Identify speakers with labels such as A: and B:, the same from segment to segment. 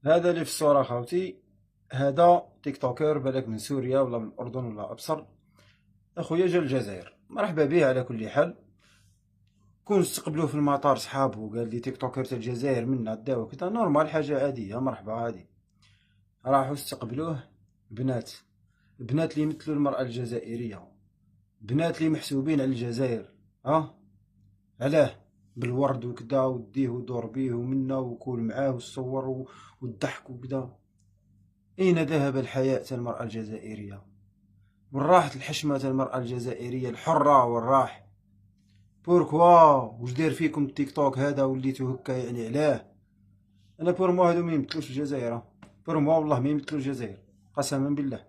A: هذا اللي في الصورة خاوتي، هذا تيك توكر بالك من سوريا ولا من الأردن ولا أبصر. أخويا جا الجزائر، مرحبا به على كل حال. كون استقبلوه في المطار صحابه قال لي تيك توكر تاع الجزائر منا داو كذا نورمال، حاجة عادية، مرحبا عادي. راحوا استقبلوه بنات، بنات اللي يمثلوا المرأة الجزائرية، بنات اللي محسوبين على الجزائر. علاه؟ بالورد وكذا، وديه ودور بيه ومنا وكول معاه وصور والضحك وكذا. أين ذهب الحياء تاع المرأة الجزائرية والراحة الحشمة تاع المرأة الجزائرية الحرة والراح؟ بوركوا؟ واش داير فيكم التيك توك هذا وليتو هكا يعني علاه؟ انا بور موا هادو ما يمثلوش الجزائر، بور موا والله ما يمثلوا الجزائر قسما بالله.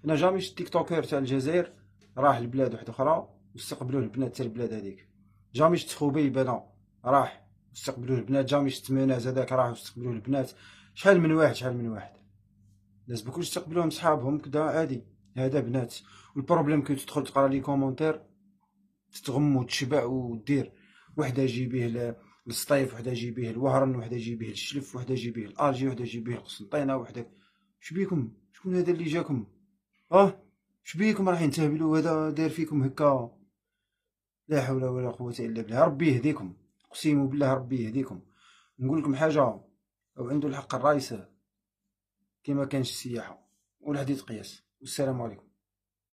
A: انا جامي شفت تيك توكر تاع الجزائر راح لبلاد واحده اخرى واستقبلوه البنات تاع البلاد هذيك. جامي شفت خوبيب انا راح واستقبلوه البنات، جامي شفت مناز هذاك راح واستقبلوه البنات. شحال من واحد، شحال من واحد الناس بكل استقبلوهم صحابهم كدا عادي. هذا بنات. والبروبليم كي تدخل تقرا لي كومونتير تتغم وتشبع ودير. وحده يجي به السطيف، وحده يجي به الوهرن، وحده يجي به الشلف، وحده يجي به الالجي، وحده يجي به القسنطينه، وحده. شبيكم؟ شكون هذا اللي جاكم؟ شبيكم رايحين تهبلوا؟ هذا داير فيكم هكا؟ لا حول ولا قوه الا بالله، ربي يهديكم، اقسم بالله ربي يهديكم. نقول لكم حاجه، او عنده الحق الرئيس كي ما كانش السياحه والحديد قياس. والسلام عليكم.